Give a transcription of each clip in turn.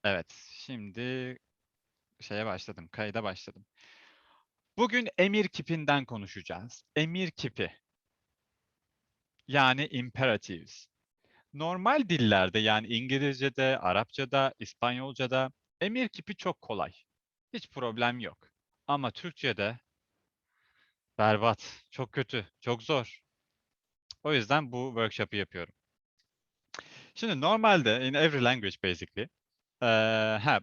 Evet, şimdi kayda başladım. Bugün emir kipinden konuşacağız. Emir kipi, yani imperatives. Normal dillerde yani İngilizce'de, Arapça'da, İspanyolca'da emir kipi çok kolay. Hiç problem yok. Ama Türkçe'de berbat, çok kötü, çok zor. O yüzden bu workshop'ı yapıyorum. Şimdi normalde in every language basically,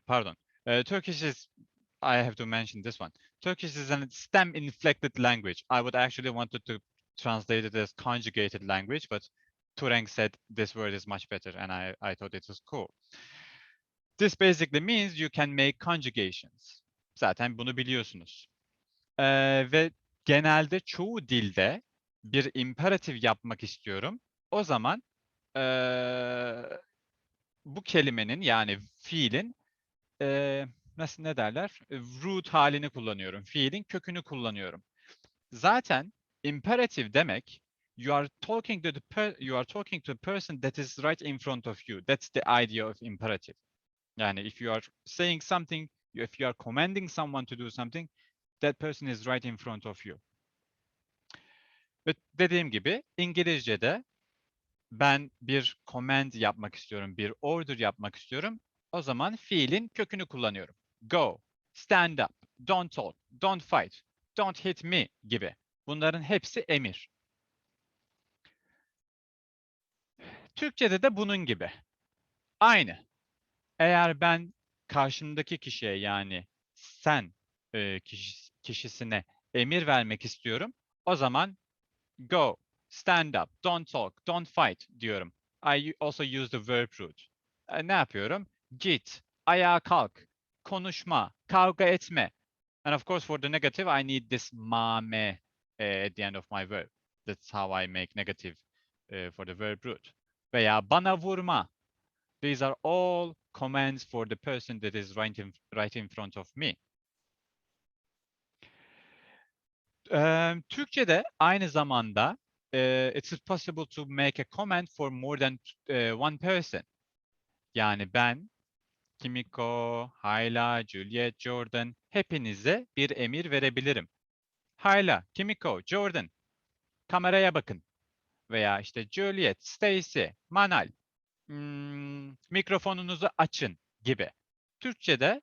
pardon. Turkish is, I have to mention this one. Turkish is a stem-inflected language. I would actually wanted to translate it as conjugated language, but Turing said this word is much better, and I thought it was cool. This basically means you can make conjugations. Zaten bunu biliyorsunuz. Ve genelde çoğu dilde bir imperatif yapmak istiyorum. O zaman bu kelimenin yani fiilin ne derler? Root halini kullanıyorum. Fiilin kökünü kullanıyorum. Zaten imperative demek you are talking to a person that is right in front of you. That's the idea of imperative. Yani if you are saying something, if you are commanding someone to do something, that person is right in front of you. Ve dediğim gibi İngilizce'de ben bir command yapmak istiyorum, bir order yapmak istiyorum. O zaman fiilin kökünü kullanıyorum. Go, stand up, don't talk, don't fight, don't hit me gibi. Bunların hepsi emir. Türkçe'de de bunun gibi. Aynı. Eğer ben karşımdaki kişiye yani sen kişisine emir vermek istiyorum, o zaman go, stand up, don't talk, don't fight diyorum. I also use the verb root. Ne yapıyorum? Git, ayağa kalk, konuşma, kavga etme. And of course for the negative I need this mame at the end of my verb. That's how I make negative for the verb root. Veya bana vurma. These are all commands for the person that is right in front of me. Türkçe'de aynı zamanda it's possible to make a comment for more than one person. Yani ben, Kimiko, Hayla, Juliet, Jordan hepinize bir emir verebilirim. Hayla, Kimiko, Jordan kameraya bakın. Veya işte Juliet, Stacy, Manal mikrofonunuzu açın gibi. Türkçe'de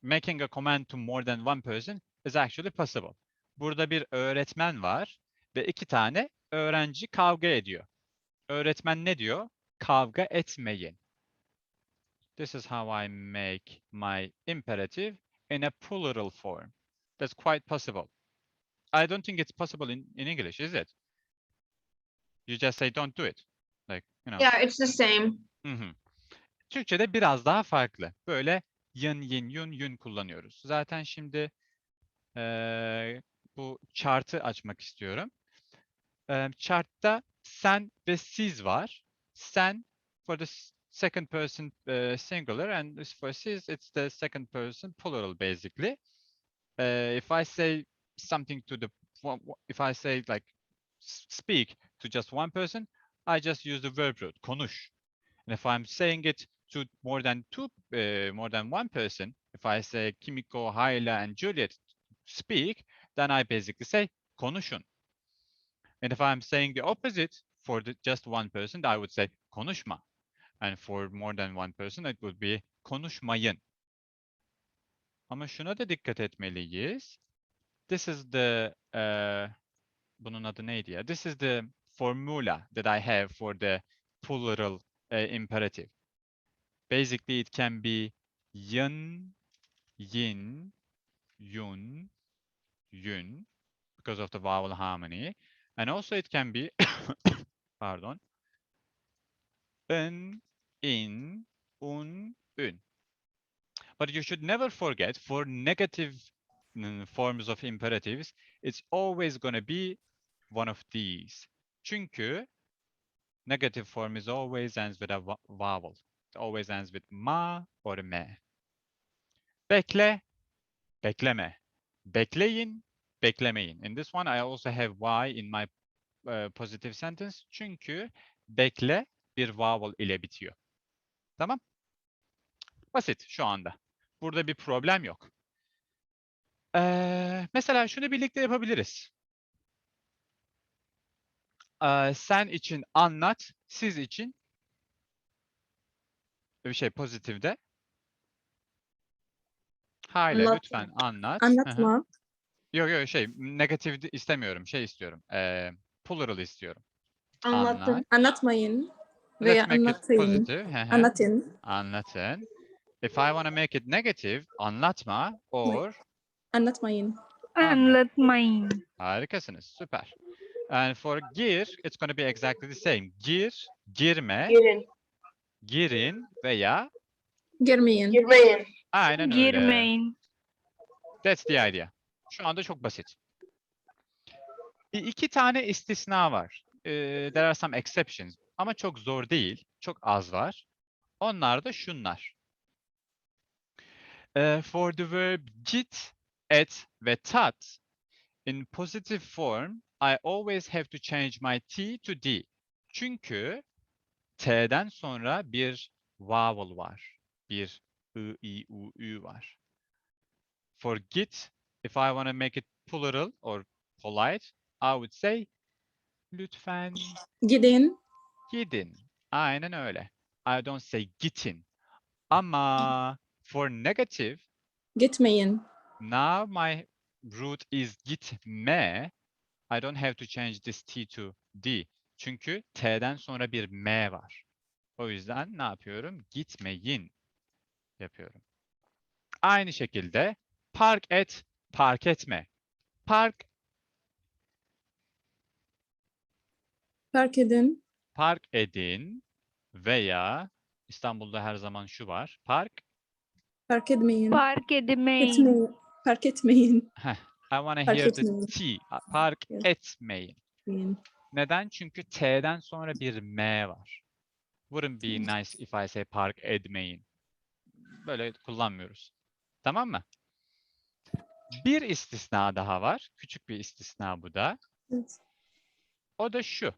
making a command to more than one person is actually possible. Burada bir öğretmen var ve 2 tane öğrenci kavga ediyor. Öğretmen ne diyor? Kavga etmeyin. This is how I make my imperative in a plural form. That's quite possible. I don't think it's possible in English, is it? You just say don't do it. Like, you know. Yeah, it's the same. Hı. Türkçe'de biraz daha farklı. Böyle yin, yin, yun, yun kullanıyoruz. Zaten şimdi bu chart'ı açmak istiyorum. Chart'ta sen ve siz var. Sen for the second person singular and for siz it's the second person plural basically. If I say something to the if I say like speak to just one person, I just use the verb root konuş. And if I'm saying it to more than one person, if I say Kimiko, Hayla, and Juliet speak, then I basically say konuşun. And if I'm saying the opposite for just one person, I would say konuşma. And for more than one person, it would be konuşmayın. Ama şuna da dikkat etmeliyiz. This is the bunun adı neydi ya? This is the formula that I have for the plural imperative. Basically, it can be yin, yin, yun, yun, because of the vowel harmony. And also it can be, pardon, in, un. But you should never forget, for negative forms of imperatives, it's always going to be one of these. Çünkü negative form is always ends with a vowel. It always ends with ma or me. Bekle, bekleme. Bekleyin, beklemeyin. In this one I also have y in my positive sentence. Çünkü bekle bir vowel ile bitiyor. Tamam? Basit şu anda. Burada bir problem yok. Mesela şunu birlikte yapabiliriz. Sen için anlat, siz için bir şey pozitifde. Hayla Anlat. lütfen anlat. Hı hı. Anlatmak. Yok yok negatif istemiyorum. İstiyorum. Plural istiyorum. Anlatın. Anlat. Anlatmayın. Veya Let's make it anlatın. positive. Hı hı. Anlatın. Anlatın. If I want to make it negative, anlatma or Anlatmayın. anlat. Anlatmayın. Harikasınız. Süper. And for gir, it's going to be exactly the same. Gir, girme, Girin. girin veya Girmeyin. Girmeyin. aynen öyle. Girmeyin. That's the idea. Şu anda çok basit. İki tane istisna var. There are some exceptions. Ama çok zor değil. Çok az var. Onlar da şunlar. For the verb git, et ve tat, in positive form, I always have to change my T to D. Çünkü T'den sonra bir vowel var. Bir I, I, U, Ü var. For git, if I want to make it plural or polite, I would say lütfen Gidin. gidin. Aynen öyle. I don't say gitin. Ama for negative, Gitmeyin. now my root is gitme. I don't have to change this T to D. Çünkü T'den sonra bir M var. O yüzden ne yapıyorum? Gitmeyin yapıyorum. Aynı şekilde park et, park etme. Park edin. Park edin veya İstanbul'da her zaman şu var. Park etmeyin. Fark etmeyin. Etmeyin. Park etmeyin. I want to Park hear the etmeyin. T. Park Evet. etmeyin. Etmeyin. Neden? Çünkü T'den sonra bir M var. Wouldn't be nice if I say park etmeyin. Böyle kullanmıyoruz. Tamam mı? Bir istisna daha var. Küçük bir istisna bu da. Evet. O da şu.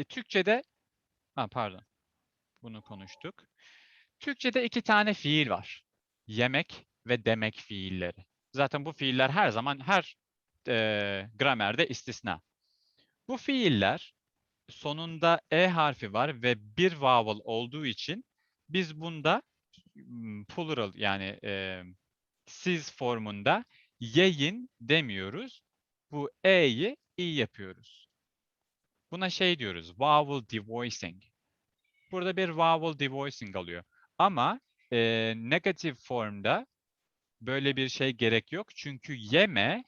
Türkçe'de, pardon, bunu konuştuk. Türkçe'de iki tane fiil var. Yemek ve demek fiilleri. Zaten bu fiiller her zaman her gramerde istisna. Bu fiiller sonunda E harfi var ve bir vowel olduğu için biz bunda plural yani siz formunda yeyin demiyoruz. Bu E'yi I yapıyoruz. Buna şey diyoruz, vowel devoicing. Burada bir vowel devoicing alıyor. Ama negative formda böyle bir şey gerek yok. Çünkü yeme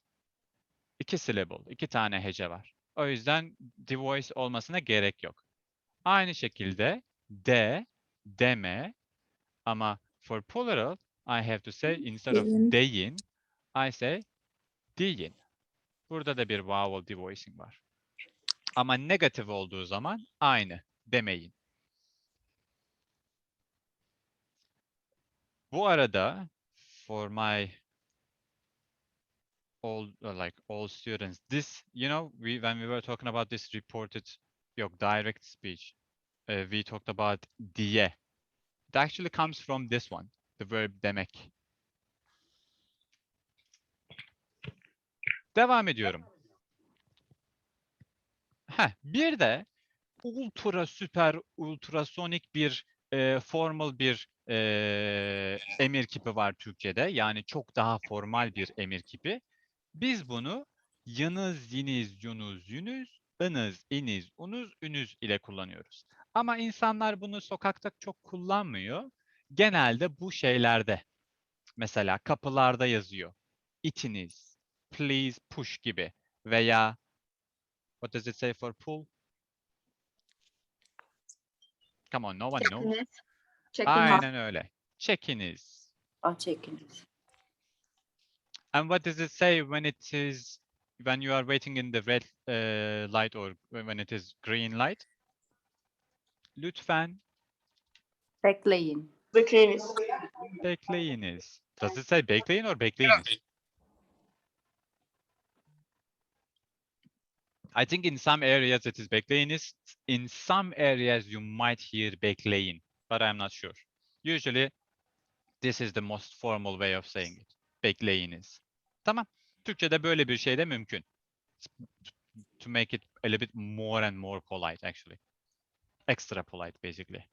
iki syllable, iki tane hece var. O yüzden devoice olmasına gerek yok. Aynı şekilde de, deme ama for plural I have to say instead of Deyin. deyin, I say deyin. Burada da bir vowel devoicing var. Ama negatif olduğu zaman aynı, demeyin. Bu arada for my all students, this, when we were talking about this reported, direct speech, we talked about diye. It actually comes from this one, the verb demek. Devam ediyorum. Bir de ultra süper ultrasonik bir formal bir emir kipi var Türkçe'de. Yani çok daha formal bir emir kipi. Biz bunu yınız, yiniz, yunuz, yünüz, ınız, iniz, unuz, ünüz ile kullanıyoruz. Ama insanlar bunu sokakta çok kullanmıyor. Genelde bu şeylerde. Mesela kapılarda yazıyor. İtiniz, please push gibi veya what does it say for pull? Come on, no one knows. Çekiniz. Çekiniz. Aynen öyle. Çekiniz. Çekiniz. And what does it say when you are waiting in the red light or when it is green light? Lütfen Bekleyin. Bekleyiniz. bekleyiniz. Does it say bekleyin or bekleyiniz? I think in some areas it is bekleyiniz. In some areas you might hear bekleyin, but I'm not sure. Usually This is the most formal way of saying it. Bekleyiniz. Tamam. Türkçe'de böyle bir şey de mümkün. To make it a little bit more and more polite actually. Extra polite basically.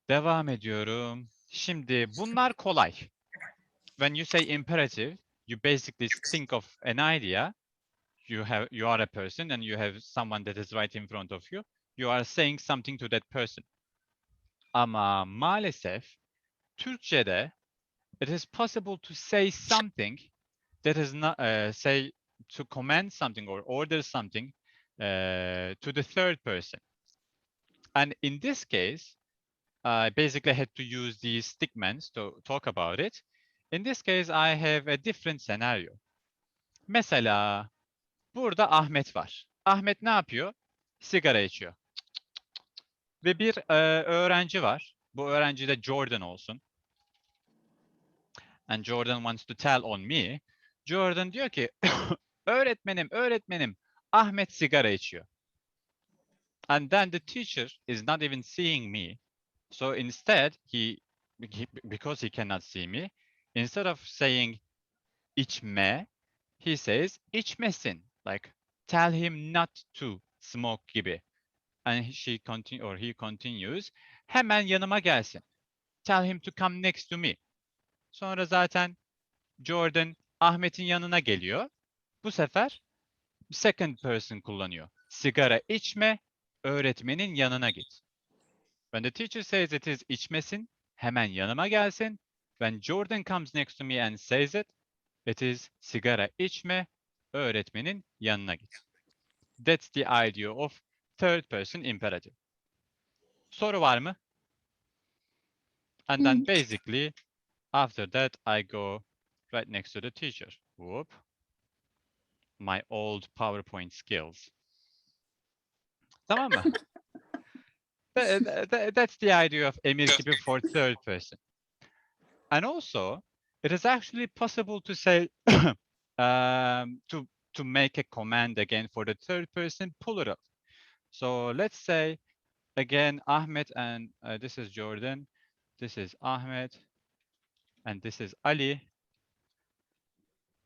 Devam ediyorum. Şimdi bunlar kolay. When you say imperative, you basically think of an idea. You are a person and you have someone that is right in front of you. You are saying something to that person. Ama maalesef Türkçe'de it is possible to say something that is not say to command something or order something to the third person. And in this case, I basically had to use these stickmans to talk about it. In this case, I have a different scenario. Mesela burada Ahmet var. Ahmet ne yapıyor? Sigara içiyor. Ve bir öğrenci var. Bu öğrenci de Jordan olsun. And Jordan wants to tell on me. Jordan diyor ki, öğretmenim, Ahmet sigara içiyor. And then the teacher is not even seeing me. So instead, because he cannot see me, instead of saying içme, he says içmesin. Like, tell him not to smoke gibi. And he continues, hemen yanıma gelsin. Tell him to come next to me. Sonra zaten Jordan Ahmet'in yanına geliyor. Bu sefer second person kullanıyor. Sigara içme, öğretmenin yanına git. When the teacher says it is içmesin, hemen yanıma gelsin. When Jordan comes next to me and says it, it is sigara içme, öğretmenin yanına git. That's the idea of third person imperative. Soru var mı? And then basically, after that, I go right next to the teacher. Whoop. My old PowerPoint skills. Tamam mı? That's the idea of emir kipi for third person. And also, it is actually possible to say, to make a command again for the third person plural. So let's say, again, Ahmed and this is Jordan, this is Ahmed, and this is Ali.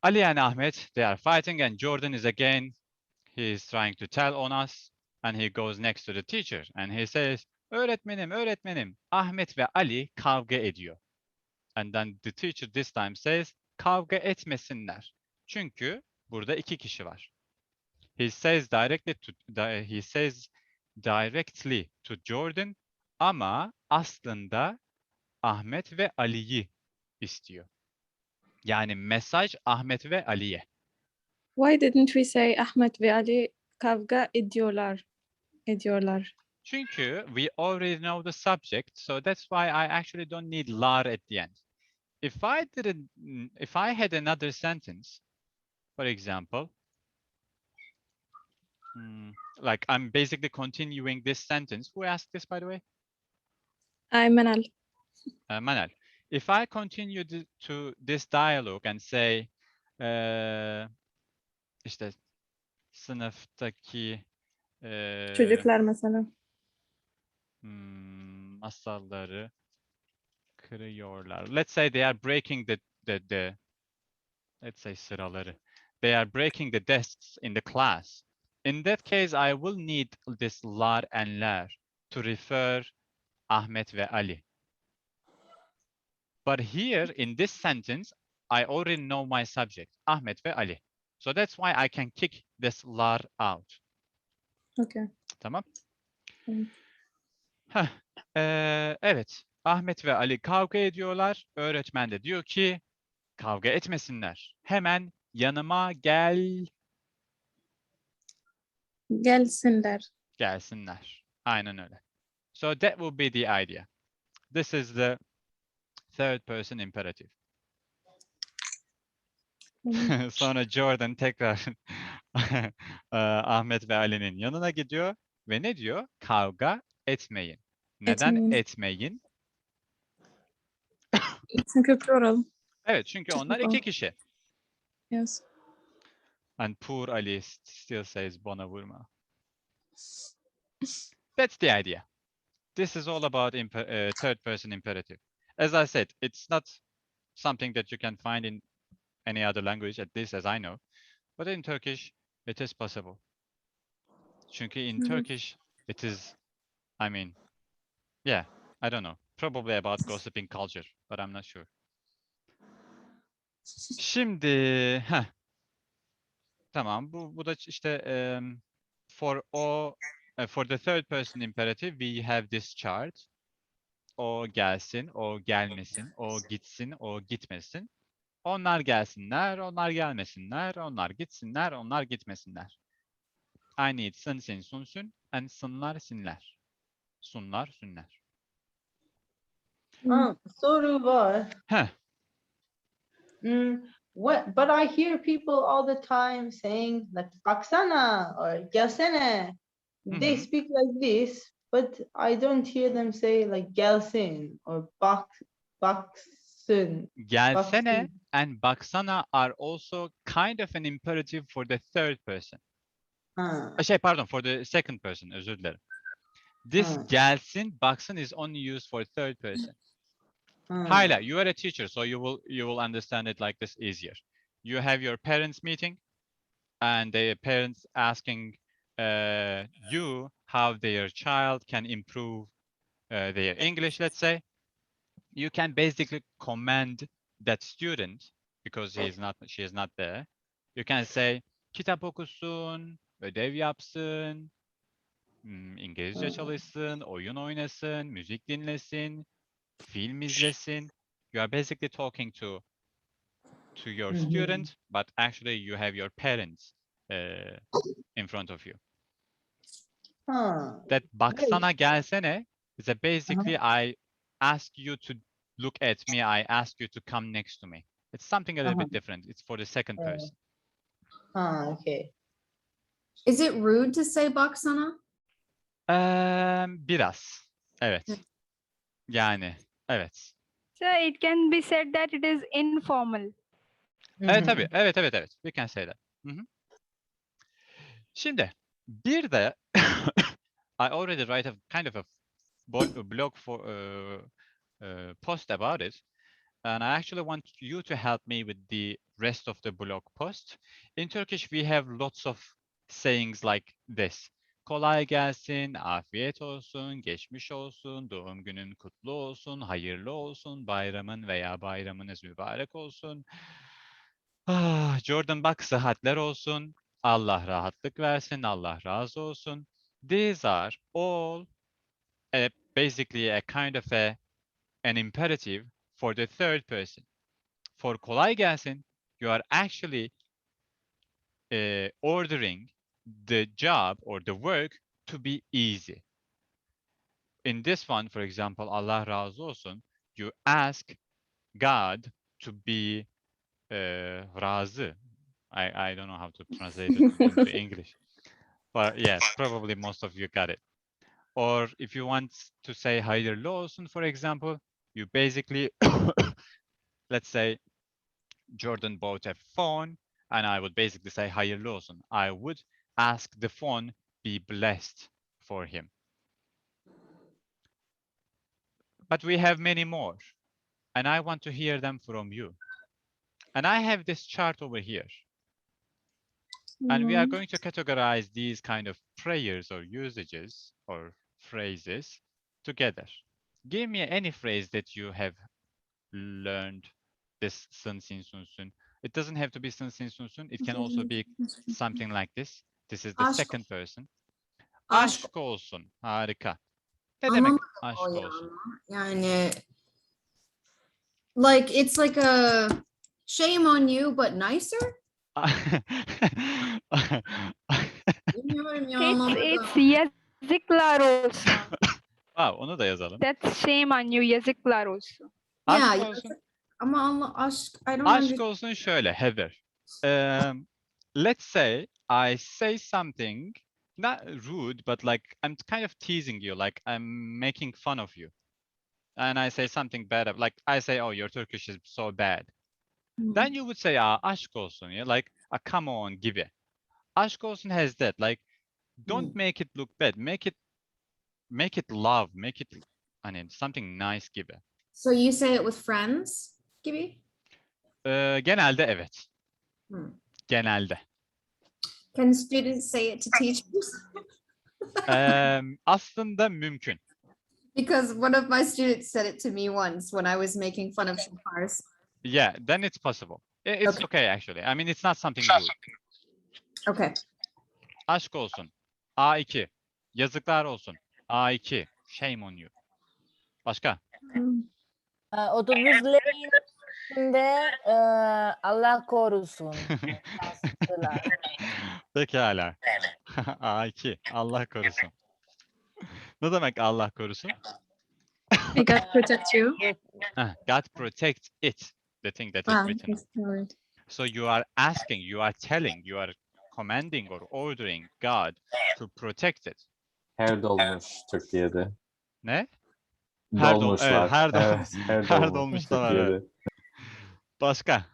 Ali and Ahmed, they are fighting, and Jordan is again, he is trying to tell on us, and he goes next to the teacher, and he says, öğretmenim, Ahmet ve Ali kavga ediyor. And then the teacher this time says, kavga etmesinler. Çünkü burada iki kişi var. He says directly to Jordan, ama aslında Ahmet ve Ali'yi istiyor. Yani mesaj Ahmet ve Ali'ye. Why didn't we say Ahmet ve Ali kavga ediyorlar? Çünkü we already know the subject, so that's why I actually don't need lar at the end. If I had another sentence, for example, like I'm basically continuing this sentence. Who asked this, by the way? Ay Manal. Manal. If I continue to this dialogue and say, işte sınıftaki Çocuklar mesela. masalları kırıyorlar. Let's say they are breaking let's say sıraları. They are breaking the desks in the class. In that case, I will need this lar and lar to refer Ahmet ve Ali. But here, in this sentence, I already know my subject, Ahmet ve Ali. So that's why I can kick this lar out. Okay. Tamam. Tamam. Evet, Ahmet ve Ali kavga ediyorlar. Öğretmen de diyor ki, kavga etmesinler. Hemen yanıma gelsinler. Aynen öyle. So that will be the idea. This is the third person imperative. Sonra Jordan tekrar Ahmet ve Ali'nin yanına gidiyor ve ne diyor? Kavga etmeyin. Neden etmeyin? Çünkü plural. Evet, çünkü onlar iki kişi. Yes. And poor Ali still says bana vurma. That's the idea. This is all about third person imperative. as I said, it's not something that you can find in any other language, at least as I know. But in Turkish, it is possible. Çünkü in Turkish, it is, I mean, yeah, I don't know. Probably about gossiping culture, but I'm not sure. Şimdi, tamam, bu da işte for the third person imperative, we have this chart. O gelsin, o gelmesin, o gitsin, o gitmesin. Onlar gelsinler, onlar gelmesinler, onlar gitsinler, onlar gitmesinler. I need sın, sin, sun, sün, and sınlar, sinler. Sunlar, sünler. Soru var. Heh. But I hear people all the time saying like baksana or gelsene. They Mhm. speak like this, but I don't hear them say like gelsin or baksın. Gelsene and baksana are also kind of an imperative for the third person. Pardon, for the second person, özür dilerim. This gelsin, baksın is only used for third person. Hayla, you are a teacher, so you will understand it like this easier. You have your parents meeting, and the parents asking you how their child can improve their English, let's say. You can basically command that student, because she is not there. You can say, kitap okusun, ödev yapsın, İngilizce çalışsın, oyun oynasın, müzik dinlesin, film izlesin. You are basically talking to your student, but actually you have your parents in front of you. That baksana gelsene is basically I ask you to look at me, I ask you to come next to me. It's something a little bit different. It's for the second person. Okay. Is it rude to say baksana? Biraz. Evet. Yani, evet. So it can be said that it is informal. Evet tabii. Evet. We can say that. Şimdi bir de I already write a kind of a blog for post about it, and I actually want you to help me with the rest of the blog post. In Turkish, we have lots of sayings like this. Kolay gelsin, afiyet olsun, geçmiş olsun, doğum günün kutlu olsun, hayırlı olsun, bayramın veya bayramınız mübarek olsun. Jordan bak sıhhatler olsun, Allah rahatlık versin, Allah razı olsun. These are all basically a kind of an imperative for the third person. For kolay gelsin, you are actually ordering the job or the work to be easy. In this one, for example, Allah razı olsun, you ask God to be razı. I don't know how to translate it into English. But yes, probably most of you got it. Or if you want to say hayırlı olsun, for example, you basically, let's say, Jordan bought a phone, and I would basically say hayırlı olsun. I would ask the phone be blessed for him. But we have many more, and I want to hear them from you. And I have this chart over here. And we are going to categorize these kind of prayers or usages or phrases together. Give me any phrase that you have learned this sın, sin, sun, sün. It doesn't have to be sın, sin, sun, sün. It can also be something like this. This is the Aşk. second person. Aşk. Aşk olsun. Harika. Ne demek aşk O ya olsun? ama. Yani like it's like a shame on you but nicer. Bilmiyorum ya anlamadım. It's yazıklar olsun. Wow, onu da yazalım. That's shame on you, yazıklar olsun. Aşk Yeah, olsun. ama aşk I don't Aşk understand. olsun şöyle Heather. Let's say I say something not rude, but like I'm kind of teasing you, like I'm making fun of you. And I say something bad, like I say, oh, your Turkish is so bad. Then you would say, aşk olsun, yeah, like, come on, gibi. Aşk olsun has that, like, don't make it look bad, make it love, make it, I mean, something nice gibi. So you say it with friends gibi? Genelde evet. Hmm. Genelde. Can students say it to teachers? Aslında mümkün. Because one of my students said it to me once when I was making fun of Shafar's. Yeah, then it's possible. It's okay actually. I mean, it's not something rude. Okay. Aşk olsun. A2. Yazıklar olsun. A2. Shame on you. Başka? Otobüslerin içinde Allah korusun. Yazdılar. Pekala. A2. Allah korusun. Ne demek Allah korusun? May God protect you. God protect it. The thing that is written. Yes, alright. So you are asking, you are telling, you are commanding or ordering God to protect it. Her dolmuş Türkiye'de. Ne? Her dol- Dolmuşlar. evet, her dol- Evet, her her dolmuş dolmuşta var, evet. Türkiye'de. Başka?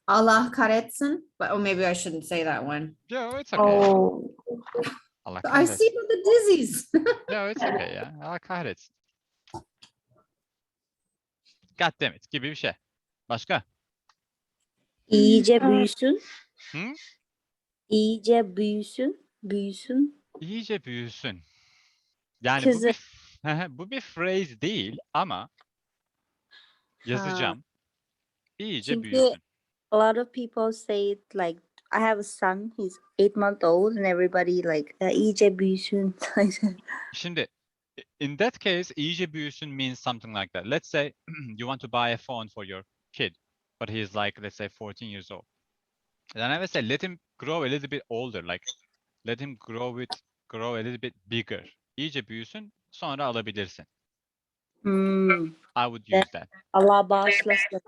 Allah kahretsin. But maybe I shouldn't say that one. Yeah, it's okay. Oh, Allah I kahretsin. see the dizzies. Yeah, it's okay ya. Allah kahretsin. God damn it gibi bir şey. Başka? İyice büyüsün. Hı? İyice büyüsün. Büyüsün. İyice büyüsün. Yani Kızı. bu bir phrase değil ama yazacağım. İyice Çünkü büyüsün. a lot of people say it like, I have a son, he's 8 months old, and everybody like, iyice büyüsün. Şimdi in that case iyice büyüsün means something like that. Let's say you want to buy a phone for your kid, but he's like, let's say 14 years old. Then I would say let him grow a little bit older, like let him grow a little bit bigger. İyice büyüsün, sonra alabilirsin. Hmm. I would use that. Allah bağışlasın.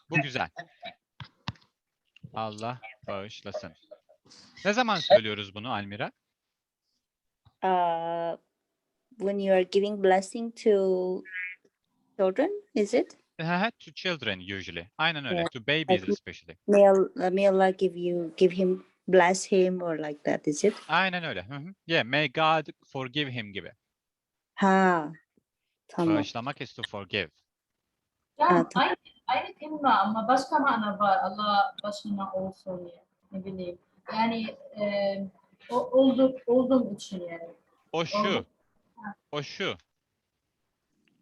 Bu güzel. Allah bağışlasın. Ne zaman söylüyoruz bunu Almira? When you are giving blessing to children, is it? To children usually. Aynen öyle. Yeah, To babies like- especially. May Allah give him, bless him, or like that, is it? Aynen öyle. Yeah, may God forgive him gibi. Ha. Tamam. Bağışlamak is to forgive. Ha, tamam. Aynı kelime ama başka mana var. Allah başına olsun ya. Ne bileyim. Yani olduğum için yani. O şu.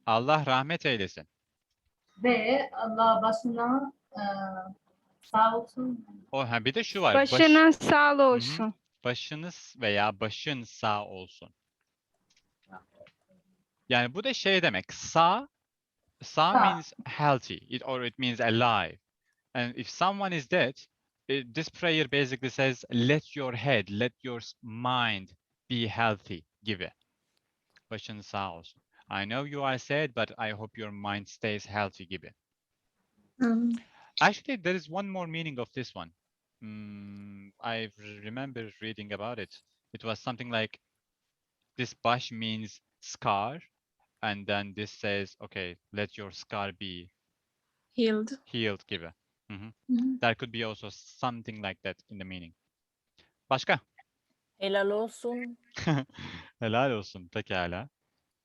Allah rahmet eylesin. Ve Allah başına sağ olsun. Bir de şu var. Başına sağ olsun. Başınız veya başın sağ olsun. Yani bu da şey demek. Sağ means healthy or it means alive. And if someone is dead, this prayer basically says let your head, let your mind be healthy gibi. Başın sağ olsun. I know you are sad, but I hope your mind stays healthy gibi. Actually, there is one more meaning of this one. I remember reading about it. It was something like this baş means scar, and then this says, okay, let your scar be healed. gibi. There could be also something like that in the meaning. Başka? Helal olsun. Helal olsun. Pekala.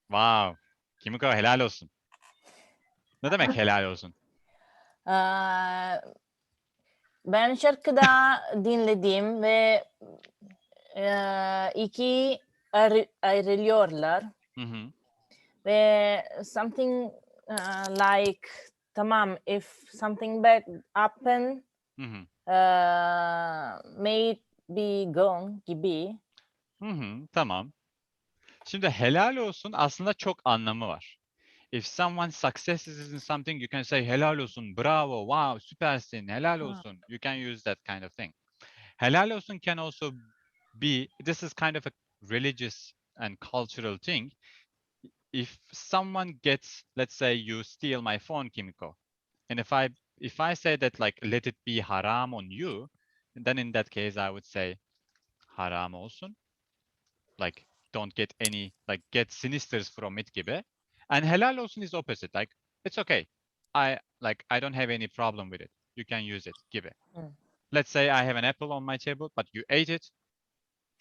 Wow. Kimiko helal olsun. Ne demek helal olsun? Ben şarkıda dinledim ve iki ayrılıyorlar. Ve something like tamam, if something bad happen, may be gone gibi. Tamam. Şimdi helal olsun aslında çok anlamı var. If someone successes in something, you can say helal olsun, bravo, wow, süpersin, helal olsun. You can use that kind of thing. Helal olsun can also be, this is kind of a religious and cultural thing. If someone gets, let's say you steal my phone, Kimiko, and if I say that like let it be haram on you, then in that case I would say haram olsun. Like don't get any, like get sinisters from it gibi. And helal olsun is opposite. Like it's okay. I don't have any problem with it. You can use it gibi. Let's say I have an apple on my table, but you ate it.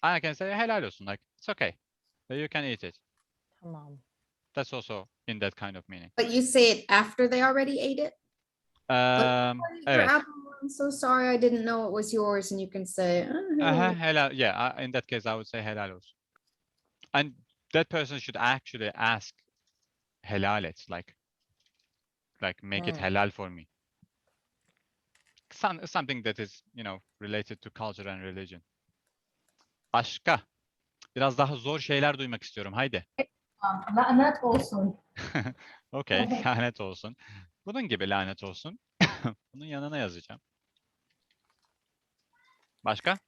I can say helal olsun. Like it's okay. So you can eat it. Tamam. That's also in that kind of meaning. But you say it after they already ate it? Your Evet. apple, I'm so sorry, I didn't know it was yours. And you can say, "Oh, hello." Helal. Yeah, in that case, I would say helal olsun. And that person should actually ask helal et, like make it helal for me. Something that is, related to culture and religion. Başka. Biraz daha zor şeyler duymak istiyorum. Haydi. Lanet olsun. Okay, lanet olsun. Bunun gibi lanet olsun. Bunun yanına yazacağım. Başka?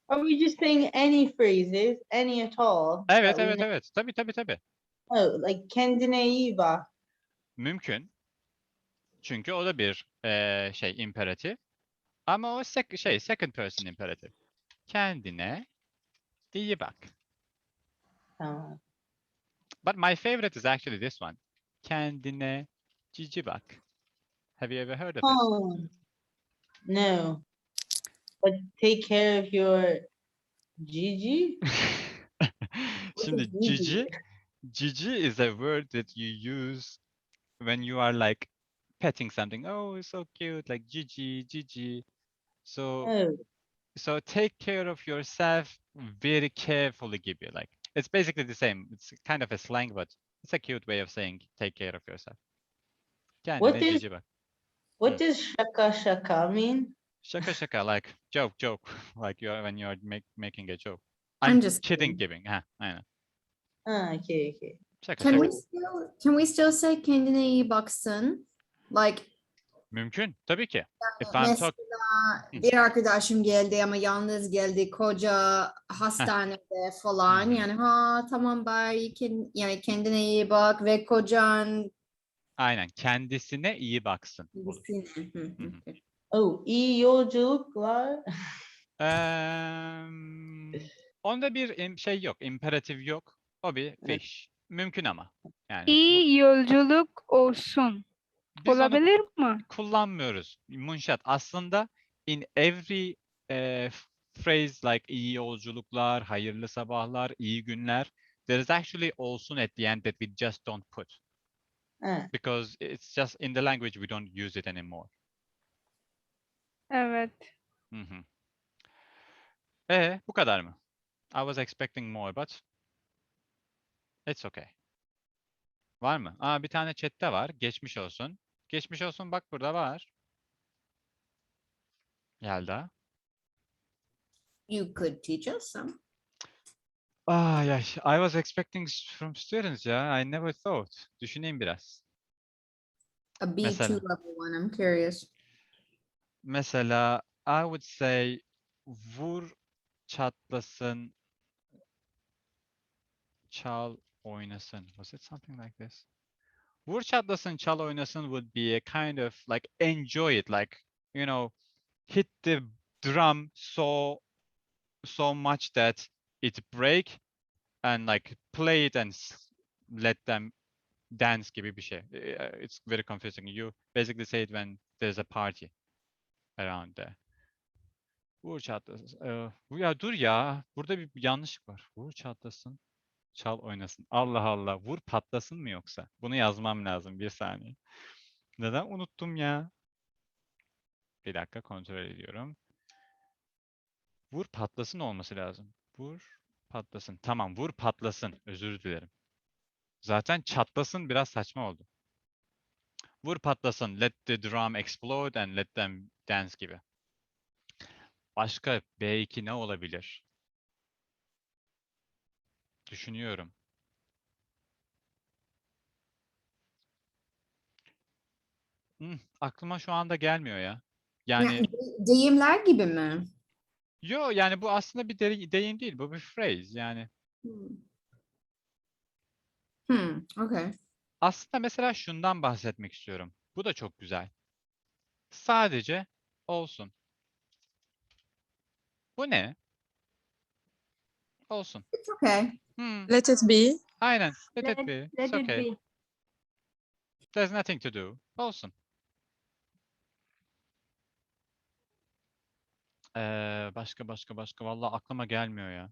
Are we just saying any phrases, any at all? Evet, that we evet, know? evet. Tabii. Oh, like kendine iyi bak. Mümkün. Çünkü o da bir imperatif. Ama o second person imperatif. Kendine iyi bak. Tamam. But my favorite is actually this one. Kendine cici bak. Have you ever heard of it? Oh, no. But take care of your Gigi. Şimdi cici is a word that you use when you are like petting something. Oh, it's so cute, like Gigi. Oh, So take care of yourself very carefully gibi. Like it's basically the same. It's kind of a slang, but it's a cute way of saying take care of yourself. what Kendine is cici bak. what does shaka mean? Şaka, like joke, like when you are making a joke. I'm just kidding kidding. giving. Ha, aynen. Ah, okay. Şaka. Can we still say kendine iyi baksın? Like Mümkün, tabii ki. If I'm talking, mesela bir arkadaşım geldi ama yalnız geldi, koca hastanede falan. Hı hı. Yani tamam bye, yani kendine iyi bak ve kocan aynen kendisine iyi baksın. olur. kendisine. Hı hı. Oh, iyi yolculuklar. Onda bir şey yok, imperatif yok. O bir fiş. Mümkün ama. Yani İyi yolculuk olsun. biz onu Olabilir mi? kullanmıyoruz. Munşat aslında in every phrase like iyi yolculuklar, hayırlı sabahlar, iyi günler. There is actually olsun at the end that we just don't put. Ha, Because it's just in the language we don't use it anymore. Evet. Hı hı. Bu kadar mı? I was expecting more but it's okay. Var mı? Bir tane chatte var. Geçmiş olsun. Geçmiş olsun bak burada var. Yelda. You could teach us some. Yeah, I was expecting from students ya. I never thought. Düşüneyim biraz. A B2 Mesela. level one, I'm curious. Mesela I would say vur çatlasın çal oynasın. Was it something like this? Vur çatlasın çal oynasın would be a kind of like enjoy it, like hit the drum so much that it break and like play it and let them dance gibi bir şey. It's very confusing. You basically say it when there's a party around there. Vur çatlasın. Ya dur ya. Burada bir yanlışlık var. Vur çatlasın. Çal oynasın. Allah Allah. Vur patlasın mı yoksa? Bunu yazmam lazım. Bir saniye. Neden unuttum ya? Bir dakika kontrol ediyorum. Vur patlasın olması lazım. Vur patlasın. Tamam vur patlasın. Özür dilerim. Zaten çatlasın biraz saçma oldu. Vur patlasın. Let the drum explode and let them dance gibi. Başka B2 ne olabilir? Düşünüyorum. Aklıma şu anda gelmiyor ya. Yani Deyimler gibi mi? yo yani bu aslında bir deyim değil. Bu bir phrase yani. Okay. Aslında mesela şundan bahsetmek istiyorum. Bu da çok güzel. Sadece olsun. Bu ne? Olsun. It's okay. Let it be. Aynen. Let it be. It's Let it okay. be. There's nothing to do. Olsun. Başka. Vallahi aklıma gelmiyor ya.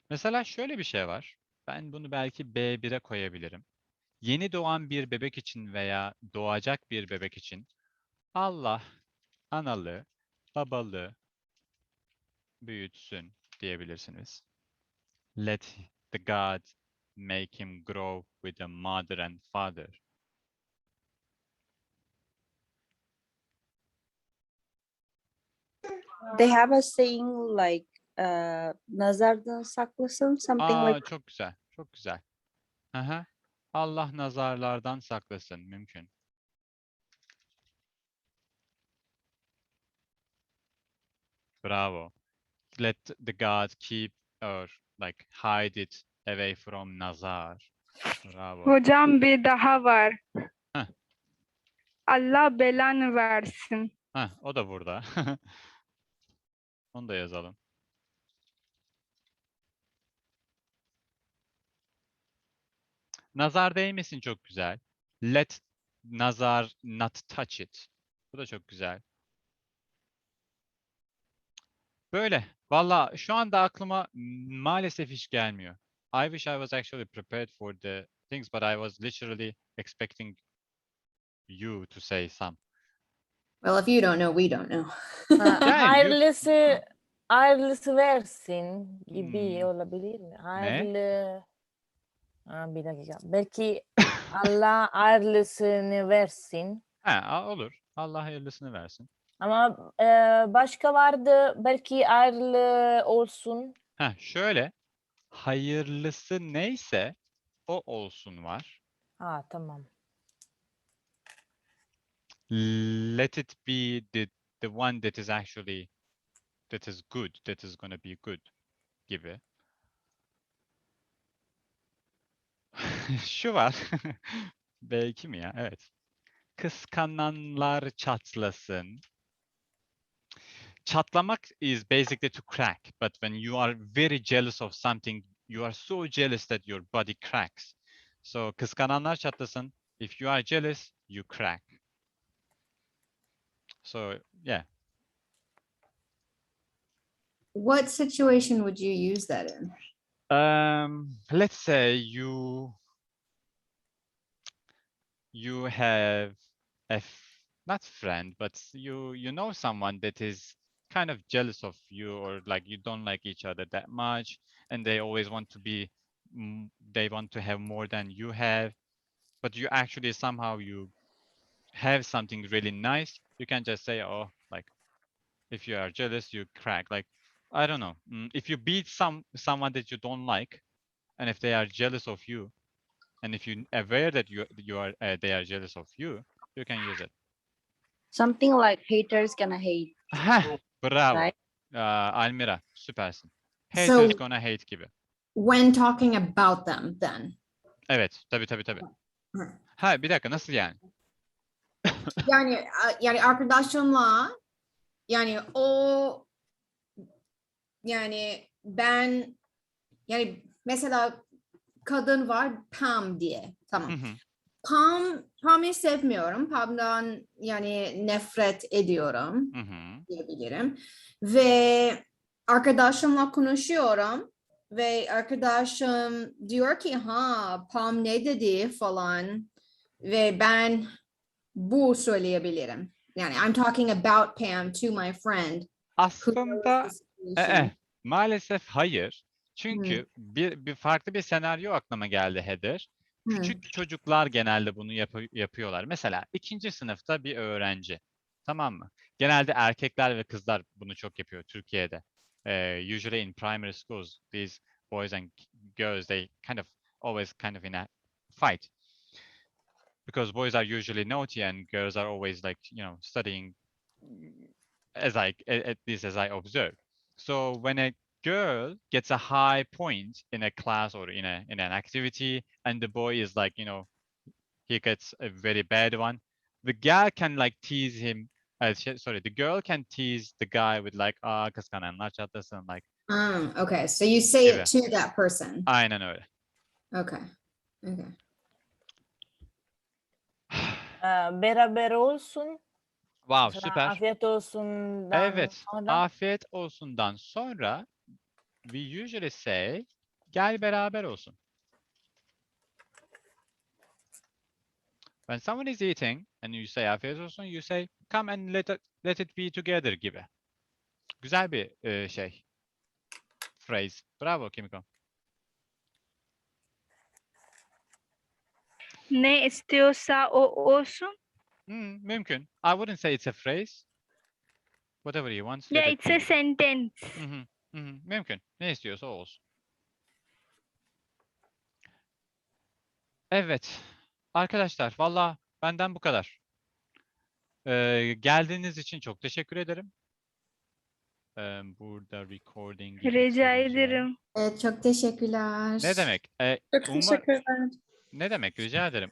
Mesela şöyle bir şey var. Ben bunu belki B1'e koyabilirim. Yeni doğan bir bebek için veya doğacak bir bebek için Allah analı, babalı büyütsün diyebilirsiniz. Let the God make him grow with a mother and father. They have a saying like nazardan saklasın, something Aa, like çok güzel, çok güzel. Aha. Allah nazarlardan saklasın, mümkün. Bravo. Let the God keep or like hide it away from nazar. Bravo. Hocam bir daha var. Heh. Allah belanı versin. Heh, o da burada. Onu da yazalım. Nazar değmesin çok güzel. Let nazar not touch it. Bu da çok güzel. Böyle. Valla şu anda aklıma maalesef hiç gelmiyor. I wish I was actually prepared for the things, but I was literally expecting you to say some. Well, if you don't know, we don't know. Yani Hayırlısı versin gibi Hmm. olabilir mi? Ne? Hayırlı. Bir dakika. Belki Allah hayırlısını versin. Ha, olur. Allah hayırlısını versin. Ama başka vardı. Belki hayırlı olsun. Ha, şöyle. Hayırlısı neyse o olsun var. Tamam. Let it be the one that is actually that is good, that is gonna be good gibi. Şu var. B2 mi ya? Evet. Kıskananlar çatlasın. Çatlamak is basically to crack, but when you are very jealous of something, you are so jealous that your body cracks. So kıskananlar çatlasın. If you are jealous, you crack. So yeah. What situation would you use that in? Let's say you have not friend, but you know someone that is kind of jealous of you, or like you don't like each other that much, and they always want to be they want to have more than you have, but you actually somehow you have something really nice. You can just say, oh, like if you are jealous, you crack. Like I don't know, if you beat someone that you don't like, and if they are jealous of you, and if you're aware that they are jealous of you, you can use it. something like haters gonna hate. Heh, bravo. Right. Almira, süpersin. So- Haters gonna hate gibi. When talking about them, then. Evet, tabii. Hı. Ha, bir dakika, nasıl yani? Yani arkadaşımla yani o yani ben yani mesela kadın var Pam diye. Tamam. Hı hı. Pam'ı sevmiyorum. Pam'dan yani nefret ediyorum Hı hı. diyebilirim. Ve arkadaşımla konuşuyorum ve arkadaşım diyor ki Pam ne dedi falan ve ben bu söyleyebilirim. Yani I'm talking about Pam to my friend. Aslında maalesef hayır. Çünkü bir farklı bir senaryo aklıma geldi Heather. Küçük çocuklar genelde bunu yapıyorlar. Mesela 2. sınıfta bir öğrenci. Tamam mı? Genelde erkekler ve kızlar bunu çok yapıyor Türkiye'de. Usually in primary schools, these boys and girls, they always in a fight. Because boys are usually naughty and girls are always studying, at least as I observe. So when a girl gets a high point in a class or in an activity, and the boy is he gets a very bad one, the girl can tease him. The girl can tease the guy with kıskananlar çatlasın, Okay, so you say it to that person. Aynen öyle. Okay. Beraber olsun. Wow, Mesela süper. afiyet olsundan Evet, sonra. afiyet olsundan sonra we usually say Gel beraber olsun. When someone is eating and you say afiyet olsun, you say come and let it be together gibi. Güzel bir şey. Phrase. Bravo Kimiko. Ne istiyorsa o olsun. Mümkün. I wouldn't say it's a phrase. Whatever you want. Yeah, let it it's be a gibi. sentence. Mümkün. Ne istiyorsa o olsun. Evet. Arkadaşlar valla benden bu kadar. Geldiğiniz için çok teşekkür ederim. Burada recording'i Rica bitireceğim. ederim. Evet, çok teşekkürler. Ne demek? Çok teşekkürler. Ne demek? Rica ederim.